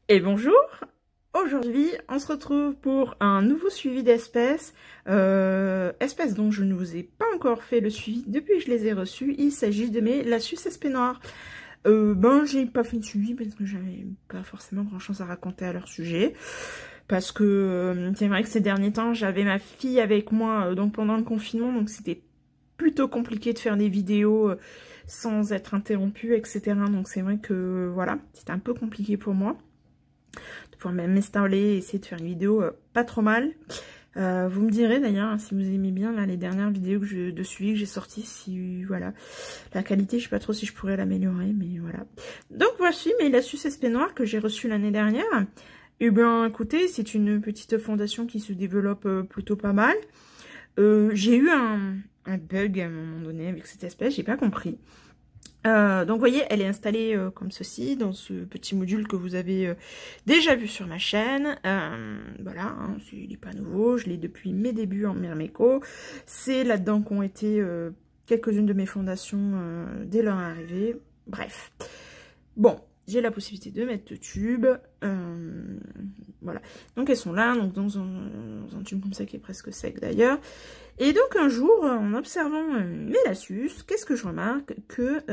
Et bonjour! Aujourd'hui, on se retrouve pour un nouveau suivi d'espèces. Espèces dont je ne vous ai pas encore fait le suivi depuis que je les ai reçus. Il s'agit de mes Lassus SP noirs. J'ai pas fait de suivi parce que j'avais pas forcément grand chose à raconter à leur sujet. Parce que c'est vrai que ces derniers temps, j'avais ma fille avec moi donc pendant le confinement, donc c'était plutôt compliqué de faire des vidéos sans être interrompue, etc. Donc c'est vrai que voilà, c'était un peu compliqué pour moi de pouvoir même m'installer et essayer de faire une vidéo pas trop mal. Vous me direz d'ailleurs hein, si vous aimez bien là, les dernières vidéos de suivi que j'ai sorties, si voilà, la qualité, je sais pas trop si je pourrais l'améliorer, mais voilà. Donc voici mes Lassus SP noirs que j'ai reçus l'année dernière. Eh bien écoutez, c'est une petite fondation qui se développe plutôt pas mal. J'ai eu un bug à un moment donné avec cette espèce, j'ai pas compris. Donc vous voyez, elle est installée comme ceci, dans ce petit module que vous avez déjà vu sur ma chaîne. Voilà, hein, il n'est pas nouveau, je l'ai depuis mes débuts en Myrmeco. C'est là-dedans qu'ont été quelques-unes de mes fondations dès leur arrivée. Bref. Bon, j'ai la possibilité de mettre deux tubes. Voilà. Donc elles sont là, donc dans un tube comme ça qui est presque sec d'ailleurs. Et donc un jour, en observant mes Lassus, qu'est-ce que je remarque? Que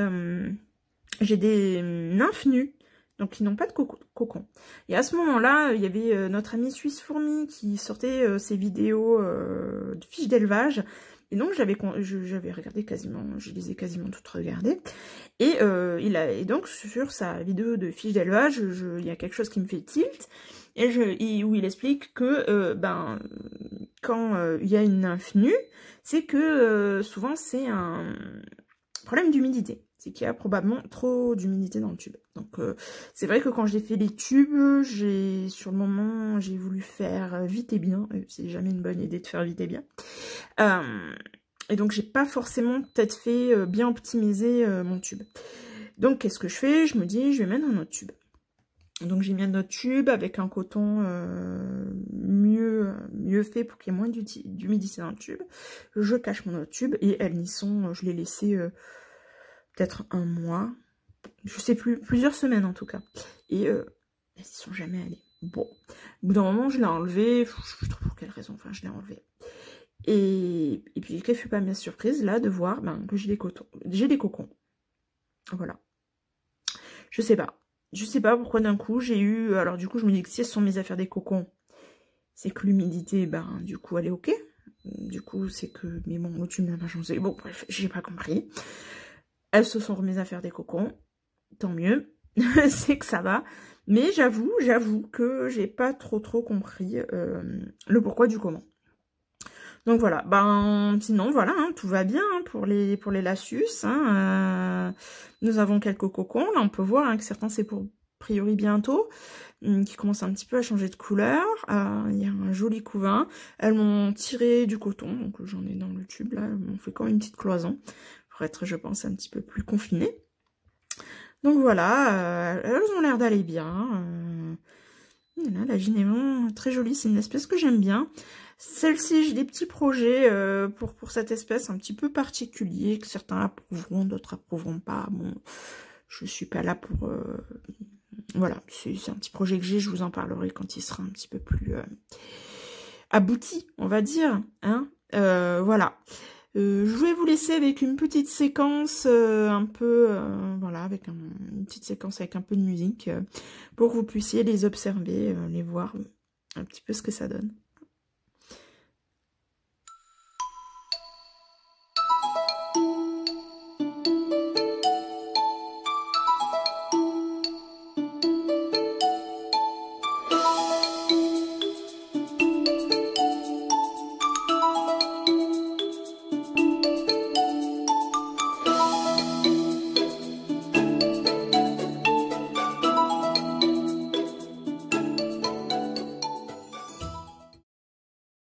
j'ai des nymphes nues, donc qui n'ont pas de cocon. Et à ce moment-là, il y avait notre amie Suisse Fourmi qui sortait ses vidéos de fiches d'élevage. Et donc j'avais regardé quasiment, je les ai quasiment toutes regardées. Et, donc sur sa vidéo de fiches d'élevage, il y a quelque chose qui me fait tilt. Où il explique que quand il y a une nymphe nue, c'est que souvent c'est un problème d'humidité. C'est qu'il y a probablement trop d'humidité dans le tube. Donc c'est vrai que quand j'ai fait les tubes, sur le moment j'ai voulu faire vite et bien. C'est jamais une bonne idée de faire vite et bien. Et donc j'ai pas forcément peut-être fait bien optimiser mon tube. Donc qu'est-ce que je fais? Je me dis je vais mettre un autre tube. Donc j'ai mis un autre tube avec un coton mieux fait pour qu'il y ait moins d'humidité dans le tube. Je cache mon autre tube et elles n'y sont, je l'ai laissé peut-être un mois, je sais plus, plusieurs semaines en tout cas. Et elles n'y sont jamais allées. Bon, au bout d'un moment je l'ai enlevé, je sais plus trop pour quelle raison, enfin je l'ai enlevé. Et puis quelle fut pas ma surprise là de voir que j'ai des cocons. Voilà. Je sais pas. Je sais pas pourquoi d'un coup j'ai eu... Alors du coup je me dis que si elles sont mises à faire des cocons, c'est que l'humidité, du coup elle est ok. Du coup c'est que... Mais bon, le tube n'a pas changé. Bon bref, j'ai pas compris. Elles se sont remises à faire des cocons. Tant mieux. C'est que ça va. Mais j'avoue que j'ai pas trop compris le pourquoi du comment. Donc voilà, sinon voilà, hein, tout va bien hein, pour les Lassus. Hein, nous avons quelques cocons, là on peut voir hein, que certains c'est pour a priori bientôt, qui commencent un petit peu à changer de couleur. Il y a un joli couvain. Elles m'ont tiré du coton, donc j'en ai dans le tube là, elles m'ont fait quand même une petite cloison, pour être je pense un petit peu plus confiné. Donc voilà, elles ont l'air d'aller bien. Voilà, la gine est vraiment très jolie, c'est une espèce que j'aime bien. Celle-ci, j'ai des petits projets pour cette espèce un petit peu particulier, que certains approuveront, d'autres approuveront pas. Bon, je suis pas là pour... voilà, c'est un petit projet que j'ai, je vous en parlerai quand il sera un petit peu plus abouti, on va dire. Hein voilà. Je vais vous laisser avec une petite séquence un peu, voilà, avec une petite séquence avec un peu de musique pour que vous puissiez les observer, les voir un petit peu ce que ça donne.